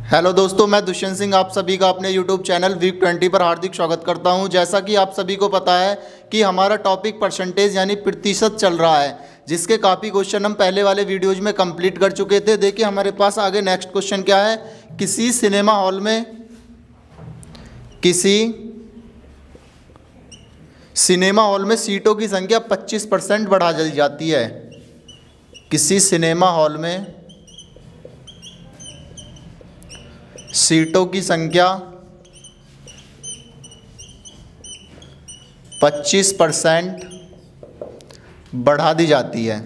Hello दोस्तों, मैं दुष्यंत सिंह आप सभी का अपने यूट्यूब चैनल वीक 20 पर हार्दिक स्वागत करता हूं। जैसा कि आप सभी को पता है कि हमारा टॉपिक परसेंटेज यानी प्रतिशत चल रहा है, जिसके काफ़ी क्वेश्चन हम पहले वाले वीडियोज में कंप्लीट कर चुके थे। देखिए हमारे पास आगे नेक्स्ट क्वेश्चन क्या है। किसी सिनेमा हॉल में सीटों की संख्या 25% बढ़ा दी जाती है। किसी सिनेमा हॉल में सीटों की संख्या 25% बढ़ा दी जाती है।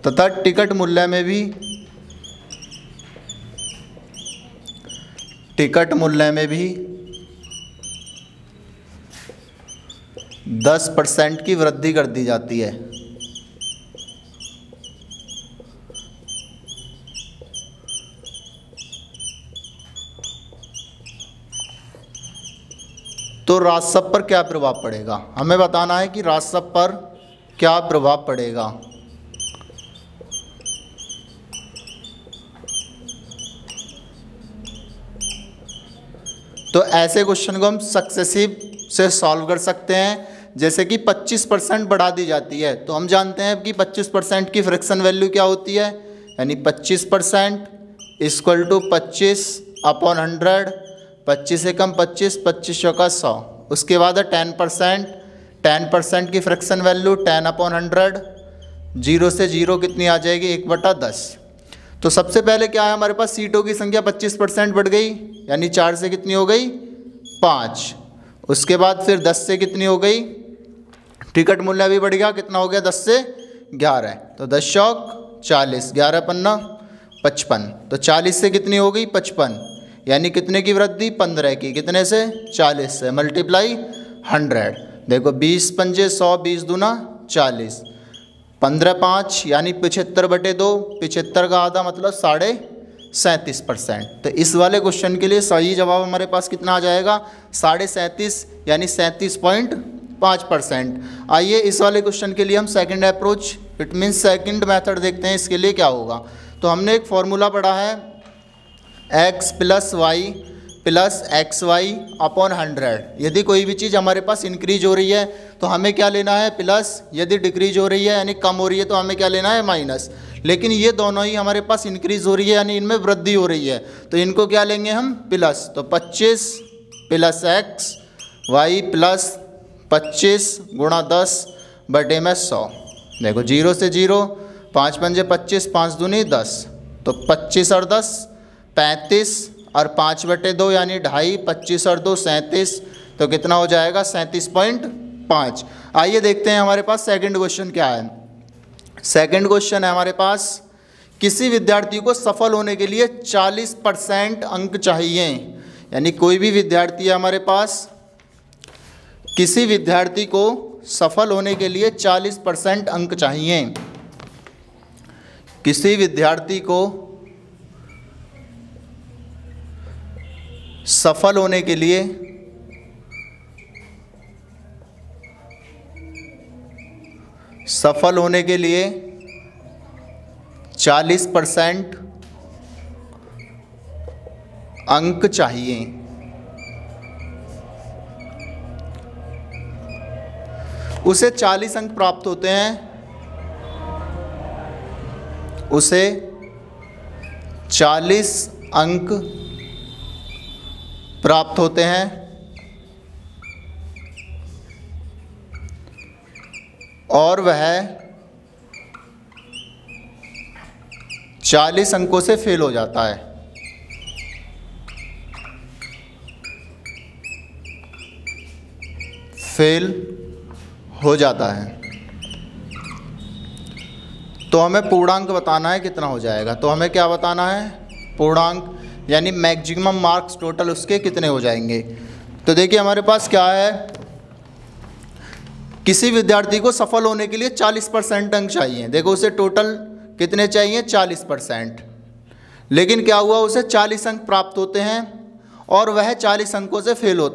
तथा टिकट मूल्य में भी 10% की वृद्धि कर दी जाती है। तो राजस्व पर क्या प्रभाव पड़ेगा, हमें बताना है कि राजस्व पर क्या प्रभाव पड़ेगा। तो ऐसे क्वेश्चन को हम सक्सेसिव से सॉल्व कर सकते हैं। जैसे कि 25% बढ़ा दी जाती है, तो हम जानते हैं कि 25% की फ्रैक्शन वैल्यू क्या होती है, यानी 25% इक्वल टू 25/100। 25 से कम 25, 25 चौका 100। उसके बाद है 10% की फ्रैक्शन वैल्यू 10/100। 0 से 0 कितनी आ जाएगी, 1/10। तो सबसे पहले क्या है, हमारे पास सीटों की संख्या 25% बढ़ गई, यानी 4 से कितनी हो गई, 5। उसके बाद फिर 10 से कितनी हो गई, टिकट मूल्य भी बढ़ गया, कितना हो गया, 10 से 11। तो 10 चौक 40, 11 पन्ना 55। तो 40 से कितनी हो गई, 55, यानी कितने की वृद्धि, 15 की। कितने से, 40 से, मल्टीप्लाई 100। देखो 20 पंजे 100, 20 दूना 40, 15 5 यानी 75/2। 75 का आधा मतलब 37.5%। तो इस वाले क्वेश्चन के लिए सही जवाब हमारे पास कितना आ जाएगा, 37.5 यानी 37.5%। आइए इस वाले क्वेश्चन के लिए हम second approach, it means second method देखते हैं। इसके लिए क्या होगा, तो हमने एक फॉर्मूला पढ़ा है x + y + xy/100। यदि कोई भी चीज़ हमारे पास इंक्रीज हो रही है तो हमें क्या लेना है, प्लस। यदि डिक्रीज हो रही है यानी कम हो रही है तो हमें क्या लेना है, माइनस। लेकिन ये दोनों ही हमारे पास इंक्रीज हो रही है यानी इनमें वृद्धि हो रही है, तो इनको क्या लेंगे हम, प्लस। तो 25 + x y + 25 × 10/100। देखो 0 से 0, 5 पंजे 25, 5 दूनी 10। तो 25 और 10 35 और 5/2 यानी 2.5, 25 और 2 37। तो कितना हो जाएगा, 37.5। आइए देखते हैं हमारे पास सेकंड क्वेश्चन क्या है। सेकंड क्वेश्चन है हमारे पास, किसी विद्यार्थी को सफल होने के लिए 40% अंक चाहिए। यानी कोई भी विद्यार्थी है हमारे पास, किसी विद्यार्थी को सफल होने के लिए 40% अंक चाहिए। किसी विद्यार्थी को सफल होने के लिए 40% अंक चाहिए। उसे 40 अंक प्राप्त होते हैं, उसे 40 अंक प्राप्त होते हैं और वह 40 अंकों से फेल हो जाता है। फेल हो जाता है तो हमें पूर्णांक बताना है, कितना हो जाएगा। तो हमें क्या बताना है, पूर्णांक यानी मैक्सिमम मार्क्स टोटल उसके कितने हो जाएंगे। तो देखिए हमारे पास क्या है, किसी विद्यार्थी को सफल होने के लिए 40% अंक चाहिए। देखो उसे टोटल कितने चाहिए, 40%। लेकिन क्या हुआ, उसे 40 अंक प्राप्त होते हैं और वह 40 अंकों से फेल हो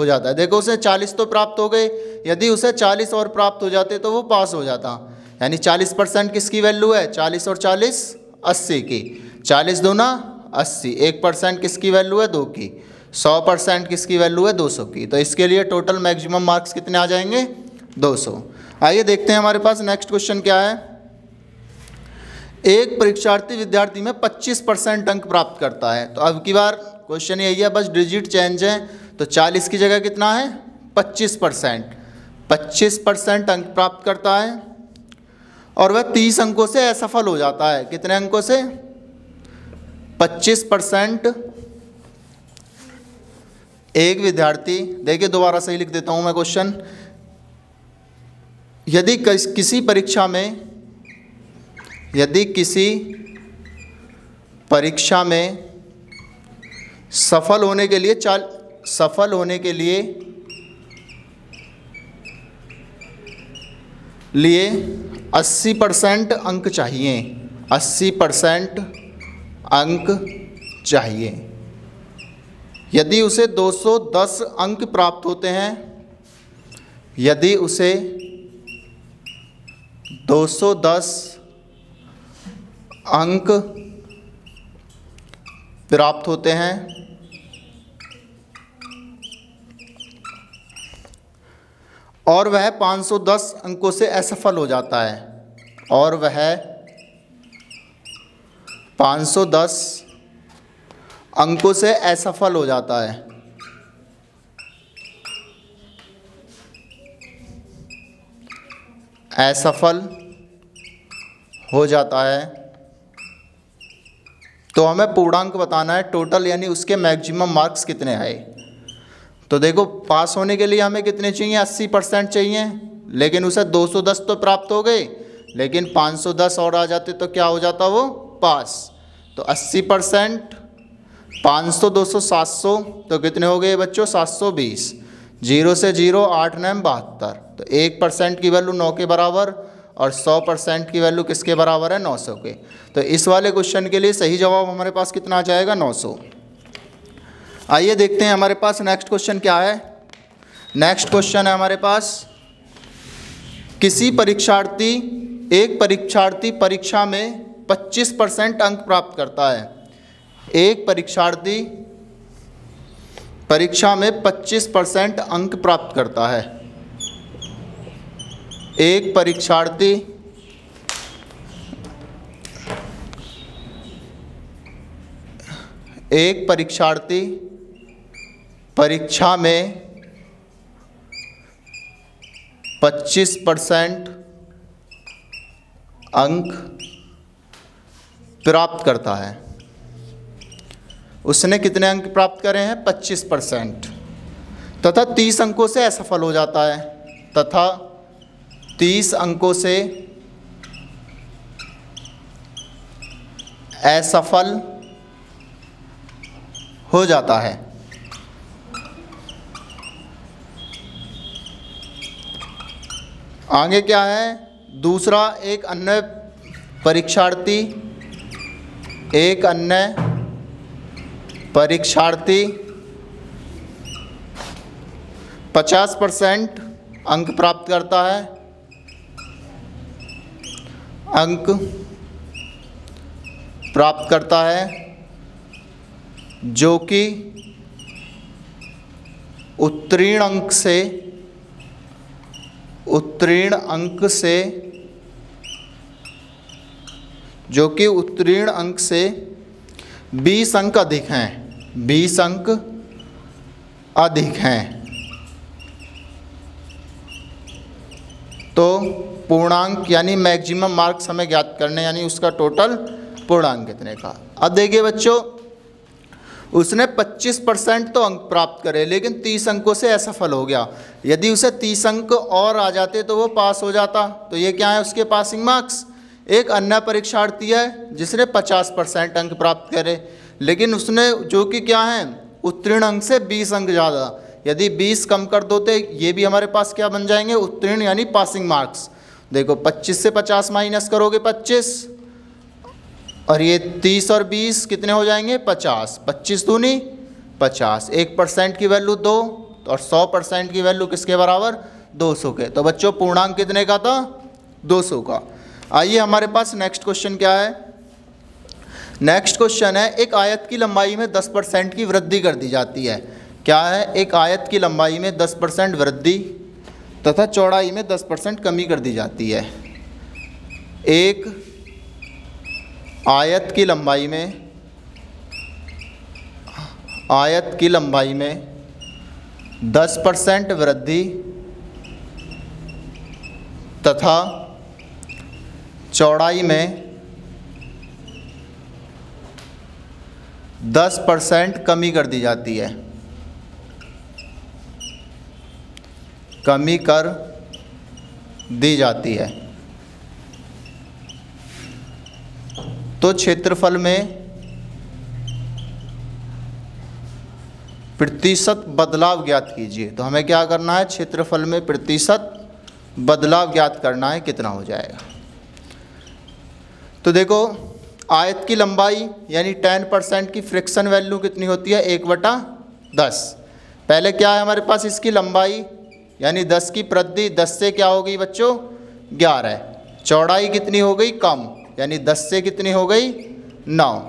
जाता है। देखो उसे 40 तो प्राप्त हो गए, यदि उसे 40 और प्राप्त हो जाते तो वो पास हो जाता। यानी 40% किसकी वैल्यू है, 40 और 40 80 की, 40 दूना 80, 1% किसकी वैल्यू है 2 की, 100% किसकी वैल्यू है 200 की। तो इसके लिए टोटल मैक्सिमम मार्क्स कितने आ जाएंगे, 200। आइए देखते हैं हमारे पास नेक्स्ट क्वेश्चन क्या है। एक परीक्षार्थी विद्यार्थी में 25% अंक प्राप्त करता है। तो अब की बार क्वेश्चन यही है, बस डिजिट चेंज है। तो 40 की जगह कितना है 25%, 25% अंक प्राप्त करता है और वह 30 अंकों से असफल हो जाता है। कितने अंकों से, 25%। एक विद्यार्थी, देखिए दोबारा सही लिख देता हूं मैं क्वेश्चन, यदि किसी परीक्षा में, यदि किसी परीक्षा में सफल होने के लिए 80% अंक चाहिए, 80% अंक चाहिए। यदि उसे 210 अंक प्राप्त होते हैं, यदि उसे 210 अंक प्राप्त होते हैं और वह 510 अंकों से असफल हो जाता है, और वह 510 अंकों से असफल हो जाता है, असफल हो जाता है, तो हमें पूर्णांक बताना है टोटल, यानी उसके मैक्सिमम मार्क्स कितने आए। तो देखो पास होने के लिए हमें कितने चाहिए, 80% चाहिए, लेकिन उसे 210 तो प्राप्त हो गए, लेकिन 510 और आ जाते तो क्या हो जाता वो, पास। तो 80%, 500, 200, 700, तो कितने हो गए बच्चों, 720। 0 से 0, 8 9 72। तो 1% की वैल्यू 9 के बराबर और 100% की वैल्यू किसके बराबर है, 900 के। तो इस वाले क्वेश्चन के लिए सही जवाब हमारे पास कितना आ जाएगा, 900। आइए देखते हैं हमारे पास नेक्स्ट क्वेश्चन क्या है। नेक्स्ट क्वेश्चन है हमारे पास, एक परीक्षार्थी परीक्षा में 25% अंक प्राप्त करता है। एक परीक्षार्थी परीक्षा में 25% अंक प्राप्त करता है। एक परीक्षार्थी परीक्षा में 25% अंक प्राप्त करता है। उसने कितने अंक प्राप्त करे हैं, 25%, तथा 30 अंकों से असफल हो जाता है, तथा 30 अंकों से असफल हो जाता है। आगे क्या है, दूसरा, एक अन्य परीक्षार्थी 50% अंक प्राप्त करता है, अंक प्राप्त करता है, जो कि उत्तीर्ण अंक से 20 अंक अधिक हैं, 20 अंक अधिक हैं। तो पूर्णांक यानी मैक्सिमम मार्क्स हमें ज्ञात करने, यानी उसका टोटल पूर्णांक कितने का। अब देखिए बच्चों, उसने 25% तो अंक प्राप्त करे, लेकिन 30 अंकों से असफल हो गया। यदि उसे 30 अंक और आ जाते तो वो पास हो जाता। तो ये क्या है, उसके पासिंग मार्क्स। एक अन्य परीक्षार्थी है जिसने 50% अंक प्राप्त करे, लेकिन उसने जो कि क्या है, उत्तीर्ण अंक से 20 अंक ज़्यादा। यदि 20 कम कर दो तो ये भी हमारे पास क्या बन जाएंगे, उत्तीर्ण यानी पासिंग मार्क्स। देखो 25 से 50 माइनस करोगे 25, और ये 30 और 20 कितने हो जाएंगे, 50। 25 दूनी 50, 1% की वैल्यू 2 और 100% की वैल्यू किसके बराबर, 200 के। तो बच्चों पूर्णांक कितने का था, 200 का। आइए हमारे पास नेक्स्ट क्वेश्चन क्या है। नेक्स्ट क्वेश्चन है, एक आयत की लंबाई में 10% की वृद्धि कर दी जाती है। क्या है? एक आयत की लंबाई में 10% वृद्धि तथा चौड़ाई में 10% कमी कर दी जाती है। एक आयत की लंबाई में 10% वृद्धि तथा चौड़ाई में 10% कमी कर दी जाती है, कमी कर दी जाती है। तो क्षेत्रफल में प्रतिशत बदलाव ज्ञात कीजिए। तो हमें क्या करना है? क्षेत्रफल में प्रतिशत बदलाव ज्ञात करना है, कितना हो जाएगा। तो देखो, आयत की लंबाई यानी 10% की फ्रिक्शन वैल्यू कितनी होती है? 1/10। पहले क्या है हमारे पास? इसकी लंबाई यानी 10 की वृद्धि 10 से क्या हो गई बच्चों? 11। चौड़ाई कितनी हो गई? कम, यानी 10 से कितनी हो गई? 9।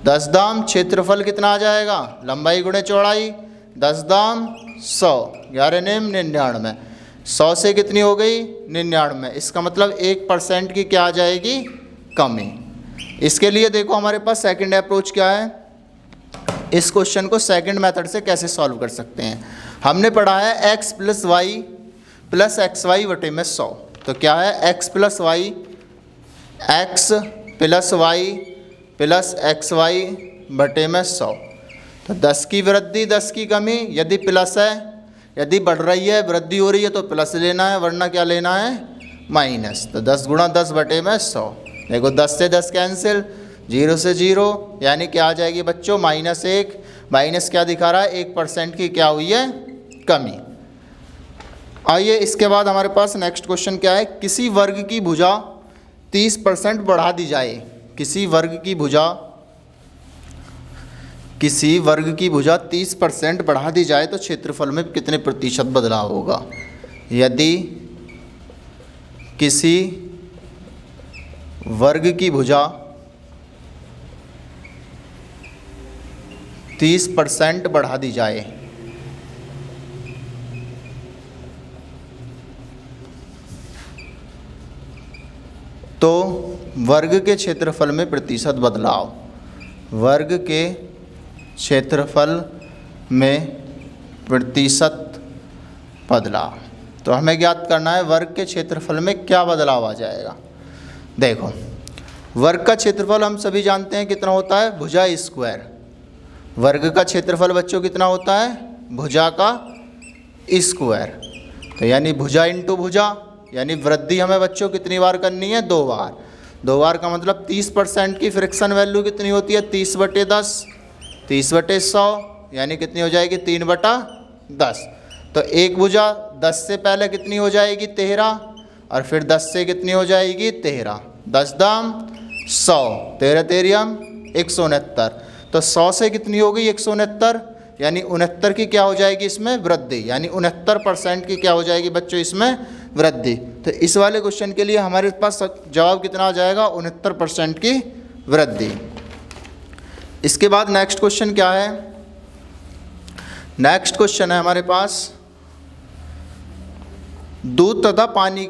10 दाम क्षेत्रफल कितना आ जाएगा? लंबाई गुणे चौड़ाई, 10 दाम 100, 11 नेम 99। 100 से कितनी हो गई? 99। इसका मतलब 1% की क्या आ जाएगी? कमी। इसके लिए देखो हमारे पास सेकंड अप्रोच क्या है। इस क्वेश्चन को सेकंड मेथड से कैसे सॉल्व कर सकते हैं। हमने पढ़ा है x + y + xy बटे में 100। तो क्या है? x + y + xy बटे में 100। तो 10 की वृद्धि 10 की कमी, यदि प्लस है, यदि बढ़ रही है, वृद्धि हो रही है तो प्लस लेना है, वरना क्या लेना है? माइनस। तो 10 × 10 बटे में 100। देखो 10 से 10 कैंसिल, 0 से 0, यानी क्या आ जाएगी बच्चों? -1। माइनस क्या दिखा रहा है? 1% की क्या हुई है? कमी। आइए इसके बाद हमारे पास नेक्स्ट क्वेश्चन क्या है। किसी वर्ग की भुजा 30% बढ़ा दी जाए। किसी वर्ग की भुजा 30% बढ़ा दी जाए तो क्षेत्रफल में कितने प्रतिशत बदलाव होगा? यदि किसी वर्ग की भुजा 30% बढ़ा दी जाए तो वर्ग के क्षेत्रफल में प्रतिशत बदलाव, वर्ग के क्षेत्रफल में प्रतिशत बदलाव। तो हमें ज्ञात करना है वर्ग के क्षेत्रफल में क्या बदलाव आ जाएगा। देखो, वर्ग का क्षेत्रफल हम सभी जानते हैं कितना होता है? भुजा स्क्वायर। वर्ग का क्षेत्रफल बच्चों कितना होता है? भुजा का स्क्वायर। तो यानी भुजा इंटू भुजा, यानी वृद्धि हमें बच्चों कितनी बार करनी है? 2 बार। 2 बार का मतलब 30% की फ्रिक्शन वैल्यू कितनी होती है? 30/10, 30/100, यानी कितनी हो जाएगी? 3/10। तो एक भुजा 10 से पहले कितनी हो जाएगी? 13, और फिर 10 से कितनी हो जाएगी? 13। 10 दाम 100, 13 तेरियम 169। तो 100 से कितनी हो गई? 169, यानी 69 की क्या हो जाएगी इसमें? वृद्धि, यानी 69% की क्या हो जाएगी बच्चों इसमें? वृद्धि। तो इस वाले क्वेश्चन के लिए हमारे पास जवाब कितना आ जाएगा? 69% की वृद्धि। इसके बाद नेक्स्ट क्वेश्चन क्या है? नेक्स्ट क्वेश्चन है हमारे पास, दूध तथा पानी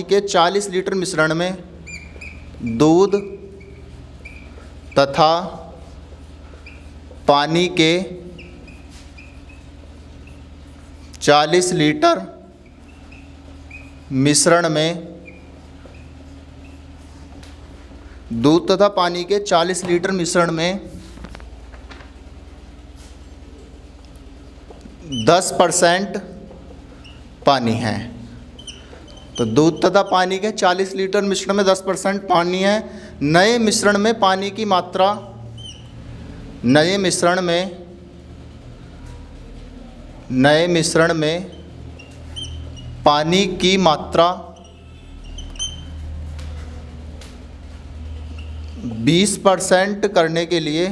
के 40 लीटर मिश्रण में दूध तथा पानी के 40 लीटर मिश्रण में दूध तथा पानी के 40 लीटर मिश्रण में 10% पानी है। तो दूध तथा पानी के 40 लीटर मिश्रण में 10% पानी है। नए मिश्रण में पानी की मात्रा, नए मिश्रण में पानी की मात्रा 20% करने के लिए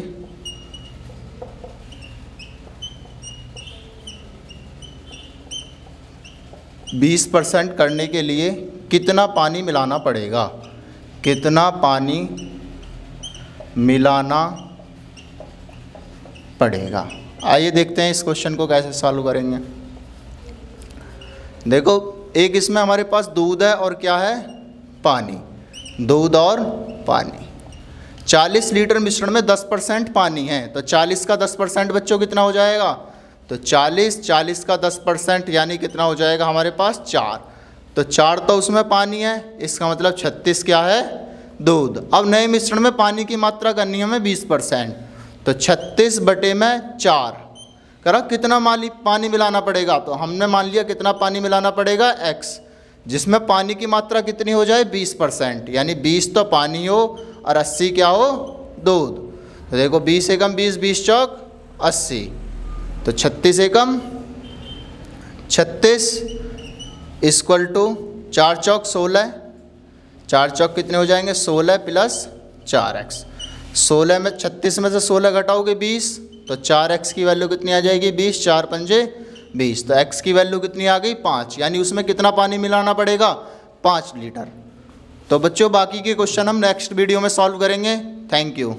20% 20% करने के लिए कितना पानी मिलाना पड़ेगा, कितना पानी मिलाना पड़ेगा। आइए देखते हैं इस क्वेश्चन को कैसे सॉल्व करेंगे। देखो एक इसमें हमारे पास दूध है और क्या है, पानी, दूध और पानी। 40 लीटर मिश्रण में 10% पानी है, तो 40 का 10% बच्चों कितना हो जाएगा, तो 40 का 10% यानी कितना हो जाएगा हमारे पास 4। तो 4 तो उसमें पानी है, इसका मतलब 36 क्या है, दूध। अब नए मिश्रण में पानी की मात्रा करनी है हमें 20%, तो 36 बटे में 4 करा कितना पानी मिलाना पड़ेगा। तो हमने मान लिया कितना पानी मिलाना पड़ेगा x, जिसमें पानी की मात्रा कितनी हो जाए 20%, यानी 20 तो पानी हो और 80 क्या हो, दूध। तो देखो 20 एकम 20, 20 चौक 80, तो 36 एकम 36 इक्वल टू 4 चौक 16, 4 चौक कितने हो जाएंगे 16 प्लस 4x। 16 में 36 में से 16 घटाओगे 20, तो 4x की वैल्यू कितनी आ जाएगी 20, 4 पंजे 20, तो x की वैल्यू कितनी आ गई 5, यानी उसमें कितना पानी मिलाना पड़ेगा 5 लीटर। तो बच्चों बाकी के क्वेश्चन हम नेक्स्ट वीडियो में सॉल्व करेंगे। Thank you.